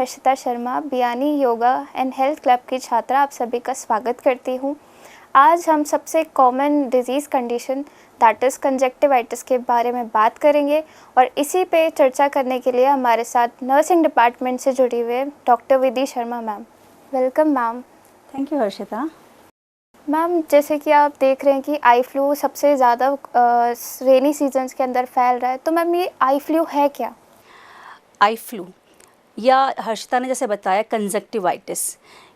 Harshita Sharma, Biyani yoga and health club की छात्रा आप सभी का स्वागत करती हूँ। आज हम सबसे common disease condition that is conjunctivitis के बारे में बात करेंगे और इसी पे चर्चा करने के लिए हमारे साथ नर्सिंग डिपार्टमेंट से जुड़ी हुए doctor Vidhi Sharma ma'am. Welcome ma'am. Thank you Harshita. Ma'am, जैसे कि आप देख रहे हैं कि आई फ्लू सबसे ज़्यादा रेनी सीजन्स के अंदर फैल रहा है, तो मैम ये आई फ्लू है क्या? आई फ्लू या हर्षिता ने जैसे बताया कंजक्टिवाइटिस,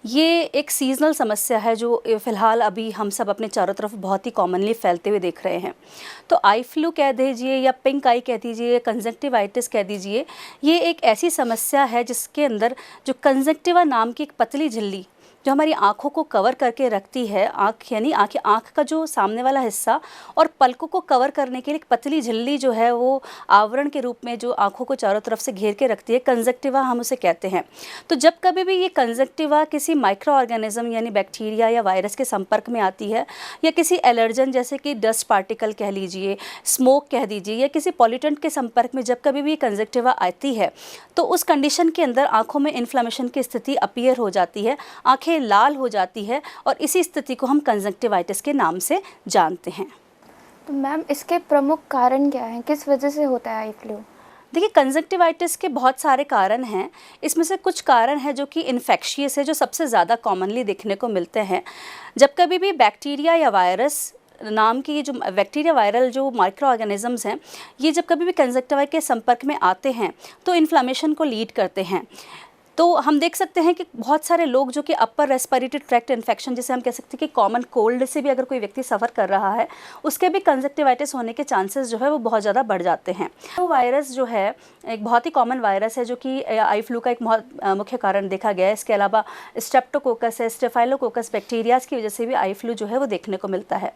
ये एक सीजनल समस्या है जो फ़िलहाल अभी हम सब अपने चारों तरफ बहुत ही कॉमनली फैलते हुए देख रहे हैं। तो आई फ्लू कह दीजिए या पिंक आई कह दीजिए या कंजक्टिवाइटिस कह दीजिए, ये एक ऐसी समस्या है जिसके अंदर जो कंजक्टिवा नाम की एक पतली झिल्ली जो हमारी आँखों को कवर करके रखती है, आँख यानी आँख का जो सामने वाला हिस्सा और पलकों को कवर करने के लिए एक पतली झिल्ली जो है वो आवरण के रूप में जो आँखों को चारों तरफ से घेर के रखती है, कंजक्टिवा हम उसे कहते हैं। तो जब कभी भी ये कंजक्टिवा किसी माइक्रो ऑर्गेनिज्म यानी बैक्टीरिया या वायरस के संपर्क में आती है या किसी एलर्जन जैसे कि डस्ट पार्टिकल कह लीजिए, स्मोक कह दीजिए या किसी पॉल्यूटेंट के संपर्क में जब कभी भी ये कंजक्टिवा आती है तो उस कंडीशन के अंदर आँखों में इन्फ्लेमेशन की स्थिति अपीयर हो जाती है, आँखें लाल हो जाती है और इसी स्थिति को हम कंजक्टिवाइटिस के नाम से जानते हैं। तो मैम, इसके प्रमुख कारण क्या हैं? किस वजह से होता है आई फ्लू? देखिए, कंजक्टिवाइटिस के बहुत सारे कारण हैं। इसमें से कुछ कारण हैं जो कि इन्फेक्शियस है, जो सबसे ज़्यादा कॉमनली देखने को मिलते हैं। जब कभी भी बैक्टीरिया या वायरस नाम की ये जो बैक्टीरिया वायरल जो माइक्रो ऑर्गेनिजम्स हैं, ये जब कभी भी कंजक्टिवा के संपर्क में आते हैं तो इन्फ्लेमेशन को लीड करते हैं। तो हम देख सकते हैं कि बहुत सारे लोग जो कि अपर रेस्पिरेटरी ट्रैक्ट इन्फेक्शन जिसे हम कह सकते हैं कि कॉमन कोल्ड से भी अगर कोई व्यक्ति सफ़र कर रहा है, उसके भी कंजक्टिवाइटिस होने के चांसेस जो है वो बहुत ज़्यादा बढ़ जाते हैं। तो वायरस जो है एक बहुत ही कॉमन वायरस है जो कि आई फ्लू का एक बहुत मुख्य कारण देखा गया है। इसके अलावा स्ट्रेप्टोकोकस है, स्टेफाइलोकोकस बैक्टीरियाज की वजह से भी आई फ्लू जो है वो देखने को मिलता है।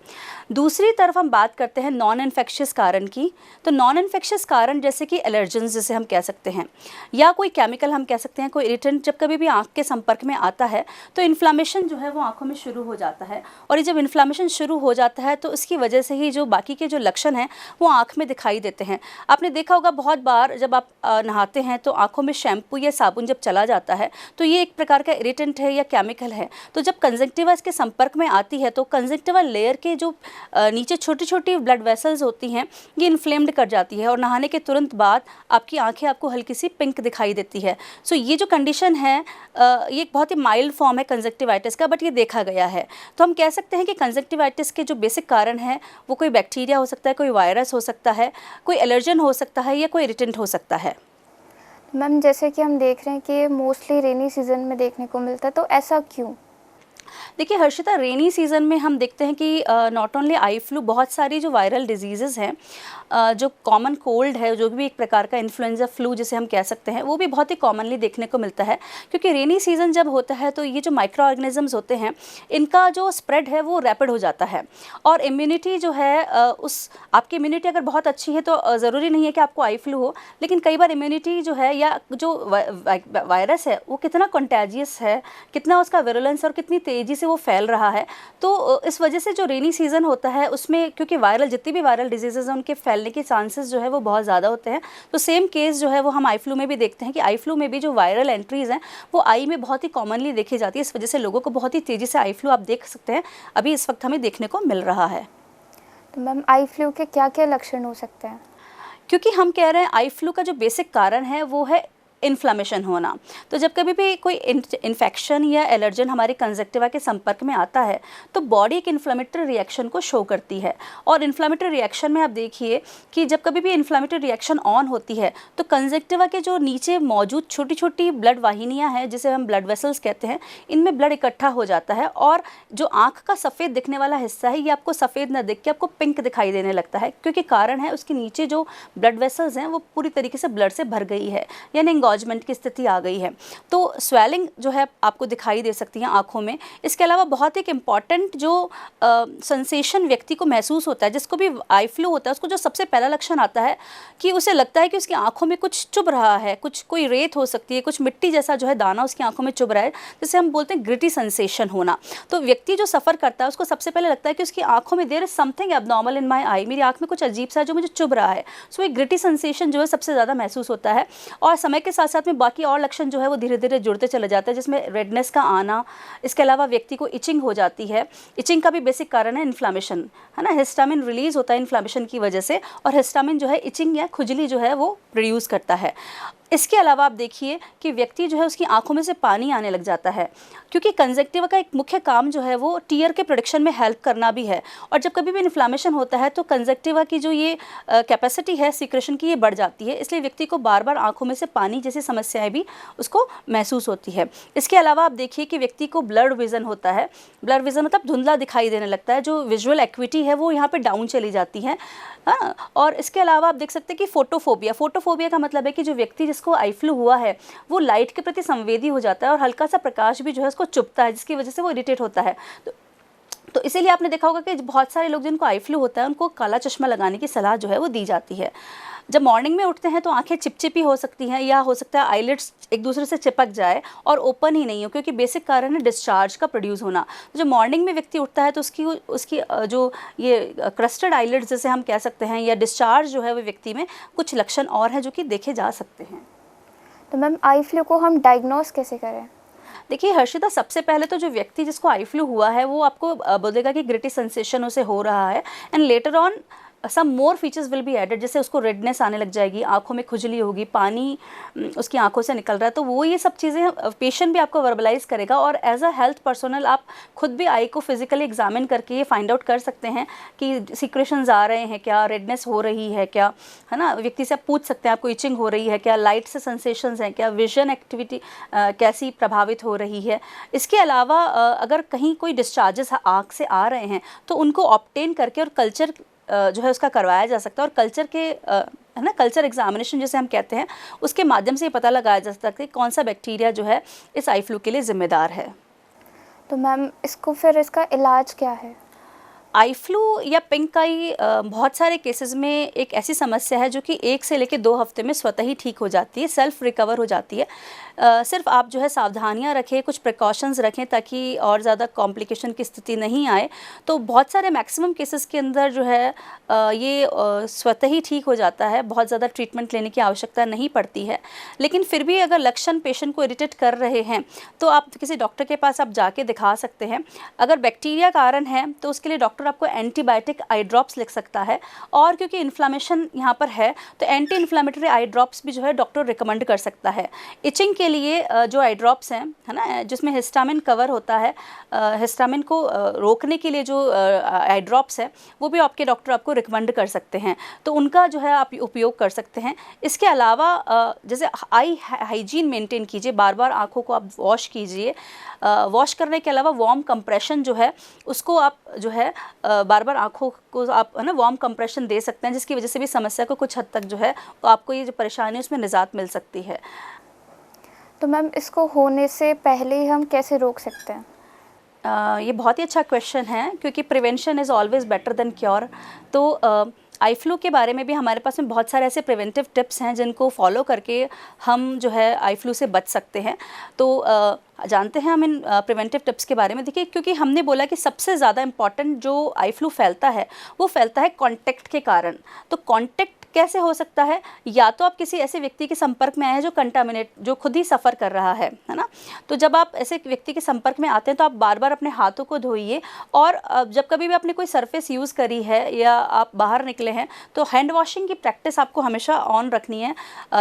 दूसरी तरफ हम बात करते हैं नॉन इन्फेक्शियस कारण की। तो नॉन इन्फेक्शियस कारण जैसे कि एलर्जेंस जिसे हम कह सकते हैं या कोई केमिकल हम कह सकते हैं, कोई इरिटेंट जब कभी भी आँख के संपर्क में आता है तो इन्फ्लेमेशन जो है वो आँखों में शुरू हो जाता है। और ये जब इन्फ्लेमेशन शुरू हो जाता है तो इसकी वजह से ही जो बाकी के जो लक्षण हैं वो आँख में दिखाई देते हैं। आपने देखा होगा बहुत बार जब आप नहाते हैं तो आँखों में शैम्पू या साबुन जब चला जाता है तो ये एक प्रकार का इरिटेंट है या केमिकल है। तो जब कंजक्टिवा इसके संपर्क में आती है तो कंजक्टिवा लेयर के जो नीचे छोटी छोटी ब्लड वेसल्स होती हैं ये इन्फ्लेम्ड कर जाती है और नहाने के तुरंत बाद आपकी आँखें आपको हल्की सी पिंक दिखाई देती है। सो ये जो कंडीशन है ये एक बहुत ही माइल्ड फॉर्म है कंजक्टिवाइटिस का, बट ये देखा गया है। तो हम कह सकते हैं कि कंजक्टिवाइटिस के जो बेसिक कारण हैं वो कोई बैक्टीरिया हो सकता है, कोई वायरस हो सकता है, कोई एलर्जन हो सकता है या कोई इरिटेंट हो सकता है। मैम, जैसे कि हम देख रहे हैं कि मोस्टली रेनी सीजन में देखने को मिलता है, तो ऐसा क्यों? देखिए हर्षिता, रेनी सीज़न में हम देखते हैं कि नॉट ओनली आई फ्लू, बहुत सारी जो वायरल डिजीज़ेज़ हैं, जो कॉमन कोल्ड है, जो भी एक प्रकार का इन्फ्लुएंजा फ्लू जिसे हम कह सकते हैं, वो भी बहुत ही कॉमनली देखने को मिलता है। क्योंकि रेनी सीज़न जब होता है तो ये जो माइक्रो ऑर्गेनिजम्स होते हैं इनका जो स्प्रेड है वो रैपिड हो जाता है और इम्यूनिटी जो है उस आपकी इम्यूनिटी अगर बहुत अच्छी है तो ज़रूरी नहीं है कि आपको आई फ्लू हो, लेकिन कई बार इम्यूनिटी जो है या जो वायरस है वो कितना कंटेजियस है, कितना उसका विरुलेंस और कितनी तेज़ी से वो फैल रहा है, तो इस वजह से जो रेनी सीज़न होता है उसमें क्योंकि वायरल जितनी भी वायरल डिजीज़ेज़ हैं उनके फैलने के चांसेस जो है वो बहुत ज़्यादा होते हैं। तो सेम केस जो है वो हम आई फ्लू में भी देखते हैं कि आई फ्लू में भी जो वायरल एंट्रीज़ हैं वो आई में बहुत ही कॉमनली देखी जाती है। इस वजह से लोगों को बहुत ही तेज़ी से आई फ्लू आप देख सकते हैं अभी इस वक्त हमें देखने को मिल रहा है। तो मैम, आई फ्लू के क्या क्या लक्षण हो सकते हैं? क्योंकि हम कह रहे हैं आई फ्लू का जो बेसिक कारण है वो है इन्फ्लेमेशन होना। तो जब कभी भी कोई इन्फेक्शन या एलर्जन हमारे कंजक्टिवा के संपर्क में आता है तो बॉडी एक इन्फ्लेमेटरी रिएक्शन को शो करती है और इन्फ्लेमेटरी रिएक्शन में आप देखिए कि जब कभी भी इन्फ्लेमेटरी रिएक्शन ऑन होती है तो कंजक्टिवा के जो नीचे मौजूद छोटी छोटी ब्लड वाहिनियाँ हैं जिसे हम ब्लड वेसल्स कहते हैं, इनमें ब्लड इकट्ठा हो जाता है और जो आँख का सफ़ेद दिखने वाला हिस्सा है ये आपको सफ़ेद न दिख के आपको पिंक दिखाई देने लगता है, क्योंकि कारण है उसके नीचे जो ब्लड वेसल्स हैं वो पूरी तरीके से ब्लड से भर गई है यानी एंगॉजमेंट की स्थिति आ गई है। तो स्वेलिंग जो है आपको दिखाई दे सकती है आँखों में। इसके अलावा बहुत एक इम्पॉर्टेंट जो सेंसेशन व्यक्ति को महसूस होता है, जिसको भी आई फ्लू होता है उसको जो सबसे पहला लक्षण आता है कि उसे लगता है कि उसकी आँखों में कुछ चुभ रहा है, कुछ कोई रेत हो सकती है, कुछ मिट्टी जैसा जो है दाना उसकी आँखों में चुभ रहा है, जिसे हम बोलते हैं ग्रिटी सेंसेशन होना। तो व्यक्ति जो सफ़र करता है उसको सबसे पहले लगता है कि उसकी आँखों में देयर इज समथिंग एबनॉर्मल इन माई आई, मेरी आँख में कुछ अजीब सा जो मुझे चुभ रहा है। सो एक ग्रिटी सेंसेशन जो है सबसे ज़्यादा महसूस होता है और समय के साथ साथ में बाकी और लक्षण जो है वो धीरे धीरे जुड़ते चले जाते हैं, जिसमें रेडनेस का आना, इसके अलावा व्यक्ति को इचिंग हो जाती है। इचिंग का भी बेसिक कारण है इन्फ्लामेशन, है ना, हिस्टामिन रिलीज होता है इन्फ्लामेशन की वजह से, और हिस्टामिन जो है इचिंग या खुजली जो है वो प्रोड्यूस करता है। इसके अलावा आप देखिए कि व्यक्ति जो है उसकी आंखों में से पानी आने लग जाता है, क्योंकि कंजक्टिवा का एक मुख्य काम जो है वो टीयर के प्रोडक्शन में हेल्प करना भी है, और जब कभी भी इन्फ्लामेशन होता है तो कंजक्टिवा की जो ये कैपेसिटी है सीक्रेशन की, ये बढ़ जाती है, इसलिए व्यक्ति को बार बार आंखों में से पानी जैसी समस्याएं भी उसको महसूस होती है। इसके अलावा आप देखिए कि व्यक्ति को ब्लड विज़न होता है, ब्लड विज़न मतलब धुंधला दिखाई देने लगता है, जो विजुअल एक्विटी है वो यहाँ पर डाउन चली जाती है। हाँ, और इसके अलावा आप देख सकते हैं कि फोटोफोबिया, फोटोफोबिया का मतलब है कि जो व्यक्ति जिसको आई फ्लू हुआ है वो लाइट के प्रति संवेदी हो जाता है और हल्का सा प्रकाश भी जो है उसको चुभता है, जिसकी वजह से वो इरिटेट होता है। तो इसीलिए आपने देखा होगा कि बहुत सारे लोग जिनको आई फ्लू होता है उनको काला चश्मा लगाने की सलाह जो है वो दी जाती है। जब मॉर्निंग में उठते हैं तो आंखें चिपचिपी हो सकती हैं, या हो सकता है आईलिड्स एक दूसरे से चिपक जाए और ओपन ही नहीं हो, क्योंकि बेसिक कारण है डिस्चार्ज का प्रोड्यूस होना। तो जब मॉर्निंग में व्यक्ति उठता है तो उसकी जो ये क्रस्टेड आईलिड्स जैसे हम कह सकते हैं, या डिस्चार्ज जो है वो व्यक्ति में कुछ लक्षण और हैं जो कि देखे जा सकते हैं। तो मैम आई फ्लू को हम डायग्नोस कैसे करें? देखिए हर्षिता, सबसे पहले तो जो व्यक्ति जिसको आई फ्लू हुआ है वो आपको बोलेगा कि ग्रिटी सेंसेशन उसे हो रहा है, and later on some more features will be added, जैसे उसको रेडनेस आने लग जाएगी, आंखों में खुजली होगी, पानी उसकी आंखों से निकल रहा है, तो वो ये सब चीज़ें पेशेंट भी आपको वर्बलाइज करेगा। और एज अ हेल्थ पर्सनल आप खुद भी आई को फिजिकली एग्जामिन करके ये फाइंड आउट कर सकते हैं कि सिक्रेशंस आ रहे हैं क्या, रेडनेस हो रही है क्या, है ना। व्यक्ति से आप पूछ सकते हैं आपको इचिंग हो रही है क्या, लाइट से सेंसेशंस हैं क्या, विजन एक्टिविटी कैसी प्रभावित हो रही है। इसके अलावा अगर कहीं कोई डिस्चार्जेस आँख से आ रहे हैं तो उनको ऑब्टेन करके और कल्चर जो है उसका करवाया जा सकता है, और कल्चर के है ना, कल्चर एग्जामिनेशन जैसे हम कहते हैं, उसके माध्यम से ये पता लगाया जा सकता है कि कौन सा बैक्टीरिया जो है इस आई फ्लू के लिए जिम्मेदार है। तो मैम इसका इलाज क्या है? आई फ्लू या पिंक आई बहुत सारे केसेस में एक ऐसी समस्या है जो कि 1 से लेकर 2 हफ्ते में स्वतः ही ठीक हो जाती है, सेल्फ रिकवर हो जाती है। सिर्फ आप जो है सावधानियां रखें, कुछ प्रिकॉशंस रखें ताकि और ज़्यादा कॉम्प्लिकेशन की स्थिति नहीं आए, तो बहुत सारे मैक्सिमम केसेस के अंदर जो है ये स्वतः ही ठीक हो जाता है, बहुत ज़्यादा ट्रीटमेंट लेने की आवश्यकता नहीं पड़ती है। लेकिन फिर भी अगर लक्षण पेशेंट को इरिटेट कर रहे हैं तो आप किसी डॉक्टर के पास आप जाके दिखा सकते हैं। अगर बैक्टीरिया कारण है तो उसके लिए डॉक्टर आपको एंटीबायोटिक आई ड्रॉप्स लिख सकता है, और क्योंकि इन्फ्लामेशन यहाँ पर है तो एंटी इन्फ्लामेटरी आई ड्रॉप्स भी जो है डॉक्टर रिकमेंड कर सकता है। इचिंग के लिए जो आई ड्रॉप्स हैं, है ना, जिसमें हिस्टामिन कवर होता है, हिस्टामिन को रोकने के लिए जो आई ड्रॉप्स है वो भी आपके डॉक्टर आपको रिकमेंड कर सकते हैं, तो उनका जो है आप उपयोग कर सकते हैं। इसके अलावा जैसे आई हाइजीन मेंटेन कीजिए, बार बार आँखों को आप वॉश कीजिए। वॉश करने के अलावा वार्म कंप्रेशन जो है उसको आप जो है बार बार आँखों को आप है ना वार्म कंप्रेशन दे सकते हैं, जिसकी वजह से भी समस्या को कुछ हद तक जो है तो आपको ये जो परेशानी है उसमें निजात मिल सकती है। तो मैम इसको होने से पहले ही हम कैसे रोक सकते हैं? ये बहुत ही अच्छा क्वेश्चन है, क्योंकि prevention is always better than cure. तो आई फ्लू के बारे में भी हमारे पास में बहुत सारे ऐसे प्रिवेंटिव टिप्स हैं जिनको फॉलो करके हम जो है आई फ्लू से बच सकते हैं। तो जानते हैं हम इन प्रिवेंटिव टिप्स के बारे में। देखिए, क्योंकि हमने बोला कि सबसे ज़्यादा इम्पॉर्टेंट जो आई फ्लू फैलता है वो फैलता है कॉन्टैक्ट के कारण। तो कॉन्टैक्ट कैसे हो सकता है? या तो आप किसी ऐसे व्यक्ति के संपर्क में आए हैं जो कंटामिनेट, जो खुद ही सफ़र कर रहा है ना। तो जब आप ऐसे व्यक्ति के संपर्क में आते हैं तो आप बार बार अपने हाथों को धोइए, और जब कभी भी आपने कोई सरफेस यूज़ करी है या आप बाहर निकले हैं तो हैंड वॉशिंग की प्रैक्टिस आपको हमेशा ऑन रखनी है।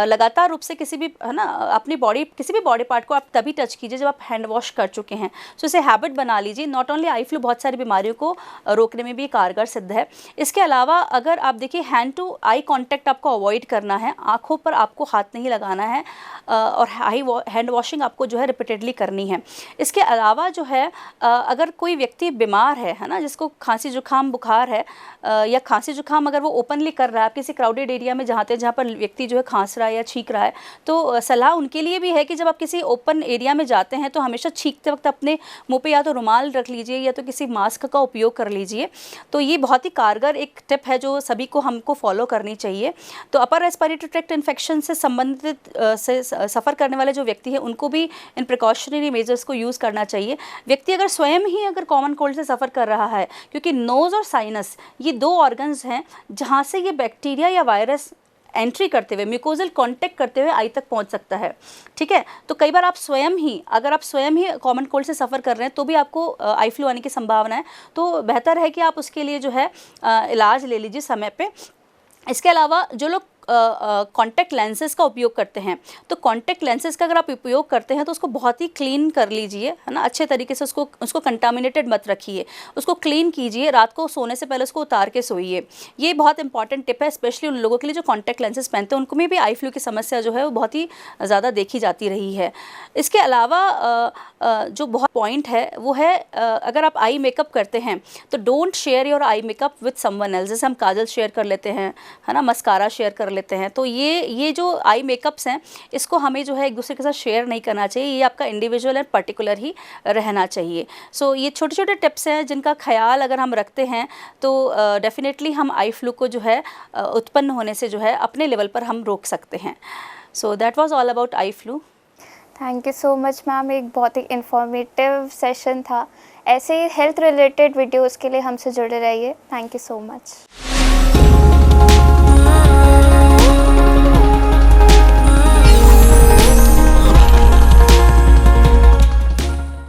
लगातार रूप से किसी भी है ना अपनी बॉडी, किसी भी बॉडी पार्ट को आप तभी टच कीजिए जब आप हैंड वॉश कर चुके हैं। सो इसे हैबिट बना लीजिए। नॉट ओनली आई फ्लू, बहुत सारी बीमारियों को रोकने में भी कारगर सिद्ध है। इसके अलावा अगर आप देखिए, हैंड टू आई कॉन्टैक्ट आपको अवॉइड करना है, आंखों पर आपको हाथ नहीं लगाना है, और हैंड वॉशिंग आपको जो है रिपीटेडली करनी है। इसके अलावा जो है अगर कोई व्यक्ति बीमार है ना, जिसको खांसी जुकाम बुखार है, या खांसी जुकाम अगर वो ओपनली कर रहा है, आप किसी क्राउडेड एरिया में जहाँ पर व्यक्ति जो है खांस रहा है या छींक रहा है, तो सलाह उनके लिए भी है कि जब आप किसी ओपन एरिया में जाते हैं तो हमेशा छींकते वक्त अपने मुँह पे या तो रुमाल रख लीजिए या तो किसी मास्क का उपयोग कर लीजिए। तो ये बहुत ही कारगर एक टिप है जो सभी को हमको फॉलो करनी चाहिए। तो अपर रेस्पिरेटरी ट्रैक्ट इन्फेक्शन से संबंधित से सफ़र करने वाले जो व्यक्ति हैं उनको भी इन प्रिकॉशनरी मेजर्स को यूज़ करना चाहिए। व्यक्ति अगर स्वयं ही अगर कॉमन कोल्ड से सफ़र कर रहा है, क्योंकि नोज़ और साइनस ये 2 ऑर्गन्स हैं जहाँ से ये बैक्टीरिया या वायरस एंट्री करते हुए, म्यूकोजल कांटेक्ट करते हुए आई तक पहुंच सकता है। ठीक है, तो कई बार आप स्वयं ही, अगर आप स्वयं ही कॉमन कोल्ड से सफ़र कर रहे हैं तो भी आपको आई फ्लू आने की संभावना है, तो बेहतर है कि आप उसके लिए जो है इलाज ले लीजिए समय पे। इसके अलावा जो लोग कॉन्टैक्ट लेंसेज का उपयोग करते हैं, तो कॉन्टैक्ट लेंसेज का अगर आप उपयोग करते हैं तो उसको बहुत ही क्लीन कर लीजिए, है ना, अच्छे तरीके से उसको कंटामिनेटेड मत रखिए, उसको क्लीन कीजिए, रात को सोने से पहले उसको उतार के सोइए। ये बहुत इंपॉर्टेंट टिप है, स्पेशली उन लोगों के लिए जो कॉन्टैक्ट लेंसेज पहनते हैं, उनको में भी आई फ्लू की समस्या जो है वो बहुत ही ज़्यादा देखी जाती रही है। इसके अलावा जो बहुत पॉइंट है वो है, अगर आप आई मेकअप करते हैं तो don't share your eye makeup with someone else. जैसे हम काजल शेयर कर लेते हैं, है ना, मस्कारा शेयर कर लेते हैं, तो ये जो आई मेकअप्स हैं इसको हमें जो है एक दूसरे के साथ शेयर नहीं करना चाहिए, ये आपका इंडिविजुअल एंड पर्टिकुलर ही रहना चाहिए। सो ये छोटे छोटे टिप्स हैं जिनका ख्याल अगर हम रखते हैं तो डेफिनेटली हम आई फ्लू को जो है उत्पन्न होने से जो है अपने लेवल पर हम रोक सकते हैं। So that was all about eye flu. Thank you so much ma'am, एक बहुत ही इंफॉर्मेटिव सेशन था। ऐसे ही हेल्थ रिलेटेड वीडियोज़ के लिए हमसे जुड़े रहिए। Thank you so much.